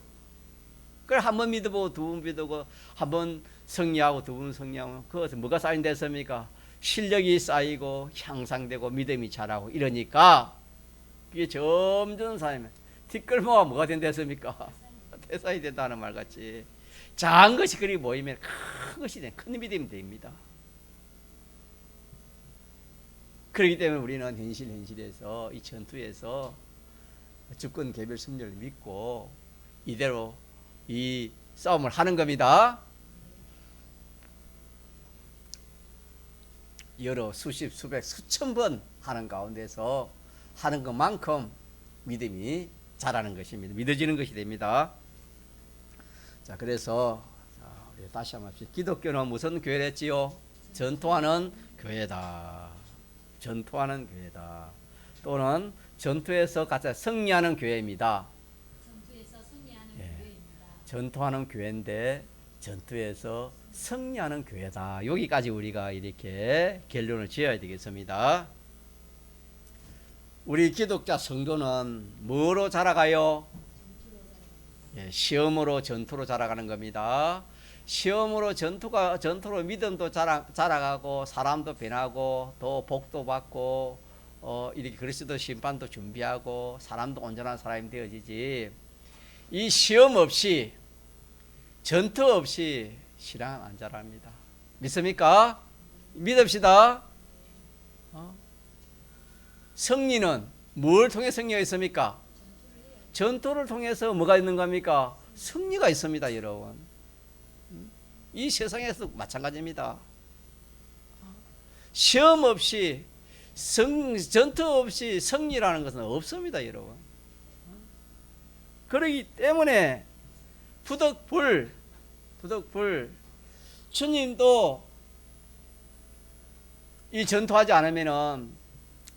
그래 한 번 믿어보고 두 번 믿어보고 한 번 승리하고 두 번 승리하고 그것은 뭐가 쌓인댔습니까? 실력이 쌓이고 향상되고 믿음이 자라고 이러니까 이게 점점 쌓이면 뒷걸모가 뭐가 된댔습니까? 대사이 된다는 말 같이 작은 것이 그리 모이면 큰 것이 된 큰 믿음이 됩니다. 그렇기 때문에 우리는 현실에서 이 전투에서 주권 개별 승리를 믿고 이대로 이 싸움을 하는 겁니다. 여러 수십, 수백, 수천 번 하는 가운데서 하는 것만큼 믿음이 자라는 것입니다. 믿어지는 것이 됩니다. 자, 그래서 우리 다시 한번 합시다. 기독교는 무슨 교회랬지요? 전투하는 교회다. 전투하는 교회다. 또는 전투에서 가장 승리하는 교회입니다. 전투에서 승리하는 교회입니다. 전투하는 교회인데 전투에서 승리하는 교회다. 여기까지 우리가 이렇게 결론을 지어야 되겠습니다. 우리 기독자 성도는 뭐로 자라가요? 시험으로 전투로 자라가는 겁니다. 시험으로 전투로 믿음도 자라가고 사람도 변하고 또 복도 받고 이렇게 그리스도 심판도 준비하고 사람도 온전한 사람이 되어지지. 이 시험 없이 전투 없이 신앙은 안 자랍니다. 믿습니까? 믿읍시다. 승리는 뭘 통해 승리가 있습니까? 전투를 통해서 뭐가 있는 겁니까? 승리가 있습니다, 여러분. 이 세상에서도 마찬가지입니다. 시험 없이 전투 없이 승리라는 것은 없습니다, 여러분. 그렇기 때문에 부득불 주님도 이 전투하지 않으면은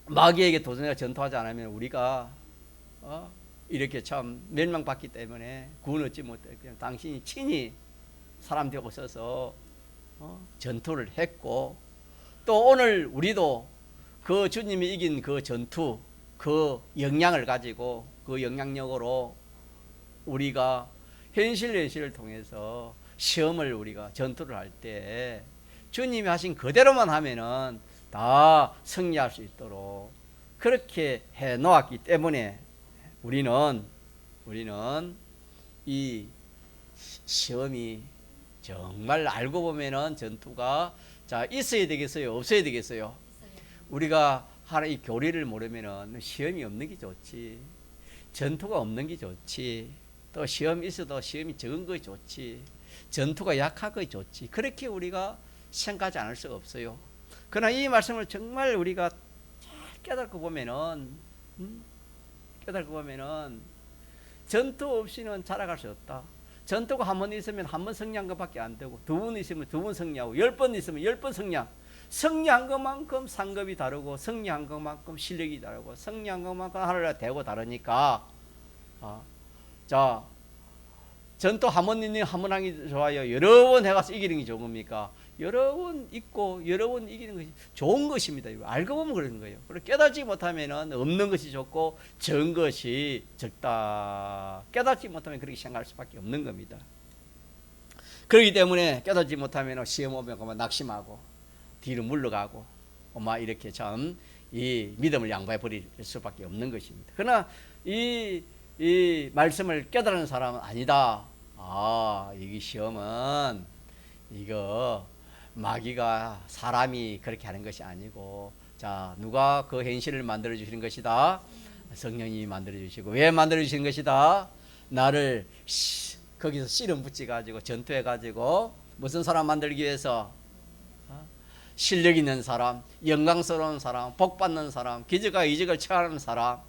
마귀에게 도전해서 전투하지 않으면 우리가 이렇게 참 멸망받기 때문에 구원 얻지 못해. 그냥 당신이 친히 사람 되고 서서 전투를 했고 또 오늘 우리도 그 주님이 이긴 그 전투 그 역량을 가지고 그 영향력으로 우리가 현실을 통해서 시험을 우리가 전투를 할 때 주님이 하신 그대로만 하면은 다 승리할 수 있도록 그렇게 해 놓았기 때문에 우리는 이 시험이 정말 알고 보면은 전투가 자 있어야 되겠어요? 없어야 되겠어요? 우리가 하나 이 교리를 모르면은 시험이 없는 게 좋지, 전투가 없는 게 좋지, 또 시험이 있어도 시험이 적은 거 좋지, 전투가 약한 거 좋지. 그렇게 우리가 생각하지 않을 수가 없어요. 그러나 이 말씀을 정말 우리가 잘 깨닫고 보면은 전투 없이는 자라갈 수 없다. 전투가 한 번 있으면 한 번 승리한 것밖에 안 되고 두 번 있으면 두 번 승리하고 10번 있으면 10번 승리하고 승리한 것만큼 상급이 다르고 승리한 것만큼 실력이 다르고 승리한 것만큼 하나가 되고 다르니까 자 전투 한 번 있는 한 번 하기 좋아요? 여러 번 해가서 이기는 게 좋은 겁니까? 여러 번 있고 여러 번 이기는 것이 좋은 것입니다. 이거 알고 보면 그러는 거예요. 그리고 깨닫지 못하면은 없는 것이 좋고 전 것이 적다. 깨닫지 못하면 그렇게 생각할 수밖에 없는 겁니다. 그렇기 때문에 깨닫지 못하면 시험 오면 그만 낙심하고 뒤로 물러가고 막 이렇게 참 이 믿음을 양보해 버릴 수밖에 없는 것입니다. 그러나 이 말씀을 깨달은 사람은 아니다. 이 시험은 이거 마귀가 사람이 그렇게 하는 것이 아니고, 자, 누가 그 현실을 만들어 주시는 것이다? 성령님이 만들어 주시고. 왜 만들어 주시는 것이다? 나를 거기서 씨름 붙여 가지고 전투해 가지고 무슨 사람 만들기 위해서? 실력 있는 사람, 영광스러운 사람, 복 받는 사람, 기적과 이적을 체험하는 사람,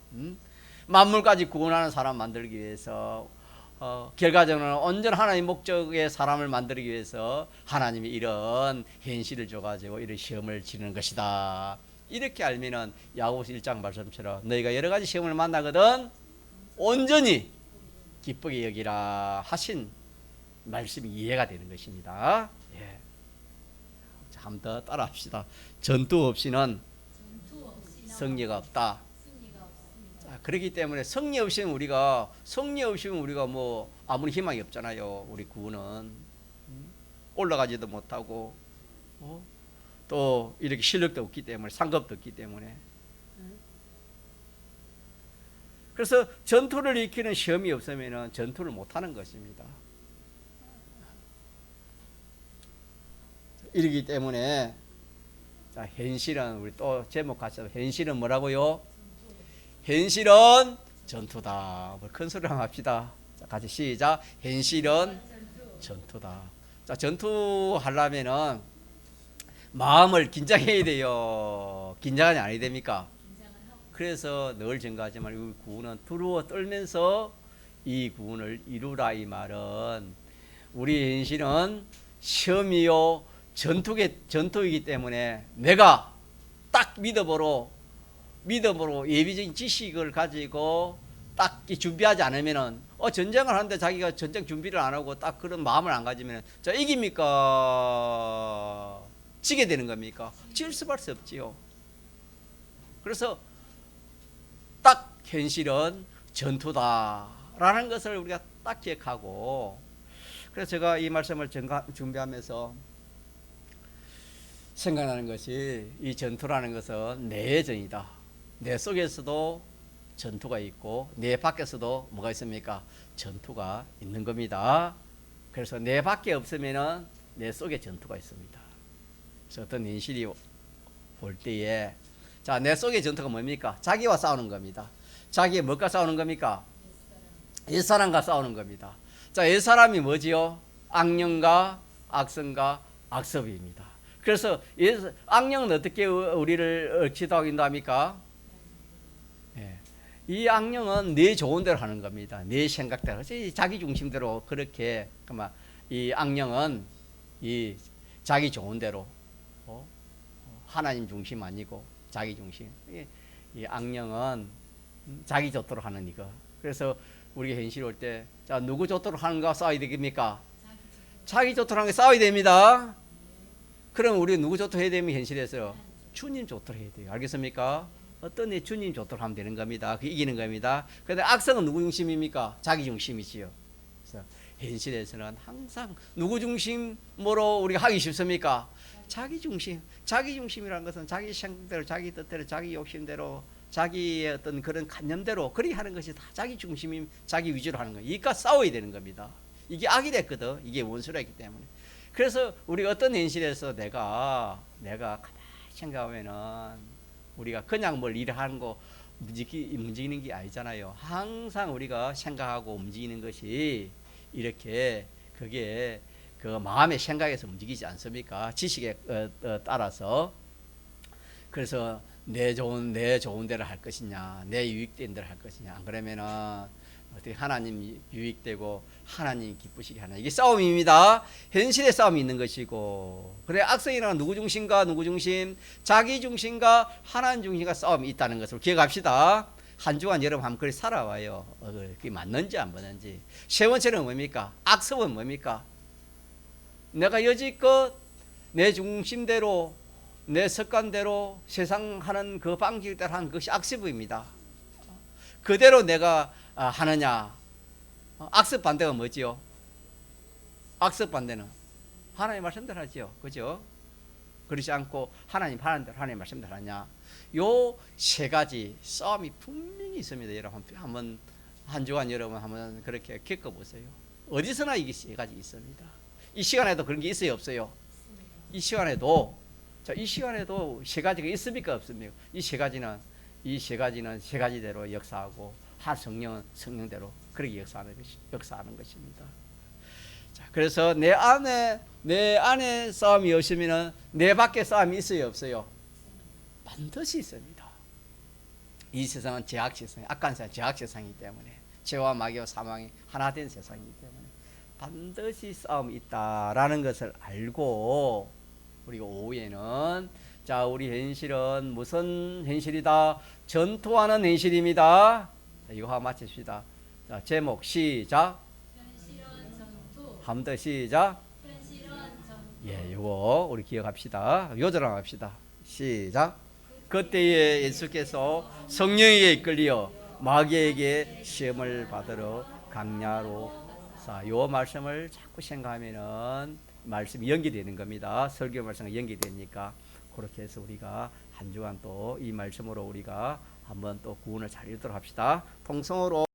만물까지 구원하는 사람 만들기 위해서, 결과적으로는 온전한 하나님의 목적의 사람을 만들기 위해서 하나님이 이런 현실을 줘가지고 이런 시험을 치르는 것이다. 이렇게 알면은 야고보서 1장 말씀처럼 너희가 여러 가지 시험을 만나거든 온전히 기쁘게 여기라 하신 말씀이 이해가 되는 것입니다. 예. 한 번 더 따라합시다. 전투 없이는 승리가 없다. 자, 그렇기 때문에 승리 없이는 우리가 뭐 아무리 희망이 없잖아요. 우리 구원은 올라가지도 못하고 또 이렇게 실력도 없기 때문에 상급도 없기 때문에. 그래서 전투를 익히는 시험이 없으면 전투를 못하는 것입니다. 이러기 때문에, 자, 현실은 우리 또 제목 같이 현실은 뭐라고요? 현실은 전투다. 큰 소리로 한번 합시다. 자, 같이 시작. 현실은 전투다. 자, 전투하려면은 마음을 긴장해야 돼요. 긴장하지 않아야 됩니까? 그래서 늘 증거하지만 이 구원은 두려워 떨면서 이 구원을 이루라. 이 말은 우리 현실은 시험이요 전투이기 때문에 내가 딱 믿음으로 예비적인 지식을 가지고 딱 준비하지 않으면은 전쟁을 하는데 자기가 전쟁 준비를 안 하고 딱 그런 마음을 안 가지면 자 이깁니까? 지게 되는 겁니까? 질 수밖에 없지요. 그래서 딱 현실은 전투다라는 것을 우리가 딱 기억하고, 그래서 제가 이 말씀을 준비하면서 생각나는 것이 이 전투라는 것은 내전이다. 내 속에서도 전투가 있고 내 밖에서도 뭐가 있습니까? 전투가 있는 겁니다. 그래서 내 밖에 없으면은 내 속에 전투가 있습니다. 그래서 어떤 현실이 볼 때에 자, 내 속의 전투가 뭡니까? 자기와 싸우는 겁니다. 자기의 뭐가 싸우는 겁니까? 옛사람과 싸우는 겁니다. 자, 옛사람이 뭐지요? 악령과 악성과 악섭입니다. 그래서 악령은 어떻게 우리를 지도하긴도 합니까? 예. 이 악령은 내 좋은 대로 하는 겁니다. 내 생각대로, 자기 중심대로 그렇게. 이 악령은 이 자기 좋은 대로, 하나님 중심 아니고 자기 중심. 이 악령은 자기 좋도록 하는 이거. 그래서 우리가 현실 올 때, 자, 누구 좋도록 하는가 싸워야 되겠습니까? 자기 좋도록 하는 게 싸워야 됩니다. 그럼 우리 누구 좋도록 해야 되면 현실에서 주님 좋도록 해야 돼요. 알겠습니까? 어떤 애 주님 좋도록 하면 되는 겁니다. 그 이기는 겁니다. 그런데 악성은 누구 중심입니까? 자기 중심이지요. 그래서 현실에서는 항상 누구 중심으로 우리가 하기 쉽습니까? 자기 중심. 자기 중심이라는 것은 자기 생각대로, 자기 뜻대로, 자기 욕심대로, 자기의 어떤 그런 관념대로 그렇게 하는 것이 다 자기 중심임, 자기 위주로 하는 거예요. 이까 싸워야 되는 겁니다. 이게 악이 됐거든. 이게 원수라 했기 때문에. 그래서 우리가 어떤 현실에서 내가 가만히 생각하면은 우리가 그냥 뭘 일을 하는 거 움직이는 게 아니잖아요. 항상 우리가 생각하고 움직이는 것이 이렇게 그게 그 마음의 생각에서 움직이지 않습니까? 지식에 따라서. 그래서 내 좋은 대로 할 것이냐, 내 유익된 대로 할 것이냐. 안 그러면은 어떻게 하나님 유익되고 하나님 기쁘시게 하나. 이게 싸움입니다. 현실의 싸움이 있는 것이고. 그래, 악성이란 누구 중심과 누구 중심? 자기 중심과 하나님 중심과 싸움이 있다는 것을 기억합시다. 한 주간 여러분 한번 그렇게 살아와요. 그게 맞는지 안 맞는지. 세 번째는 뭡니까? 악성은 뭡니까? 내가 여지껏 내 중심대로 내 습관대로 세상 하는 그 방식대로 하는 것이 악습입니다. 그대로 내가 하느냐. 악습 반대가 뭐지요? 악습 반대는 하나님 말씀대로 하지요. 그죠? 그렇지 않고 하나님 하는 대로 하나님 말씀대로 하냐. 요 세 가지 싸움이 분명히 있습니다. 여러분 한번 한 주간 여러분 한번 그렇게 겪어보세요. 어디서나 이게 세 가지 있습니다. 이 시간에도 그런 게 있어요, 없어요? 이 시간에도 이 시간에도 세 가지가 있습니까, 없습니까? 이 세 가지는 세 가지대로 역사하고 한 성령은 성령대로 그렇게 역사하는 것입니다. 자, 그래서 내 안에 싸움이 없으면은 내 밖에 싸움이 있어요, 없어요? 반드시 있습니다. 이 세상은 죄악 세상, 악한 세상, 죄악 세상이기 때문에 죄와 마귀와 사망이 하나 된 세상이기 때문에 반드시 싸움이 있다라는 것을 알고 우리가 오후에는 자, 우리 현실은 무슨 현실이다? 전투하는 현실입니다. 자, 이거 하나 마칩시다. 자, 제목 시작. 현실은 전투. 한 번 더 시작. 현실은 전투. 예, 이거 우리 기억합시다. 요절랑 합시다. 시작. 그때에 예수께서 성령에게 이끌려 마귀에게 시험을 받으러 강야로 자, 요 말씀을 자꾸 생각하면은 말씀이 연기되는 겁니다. 설교 말씀이 연기되니까 그렇게 해서 우리가 한 주간 또 이 말씀으로 우리가 한번 또 구원을 잘 읽도록 합시다. 통성으로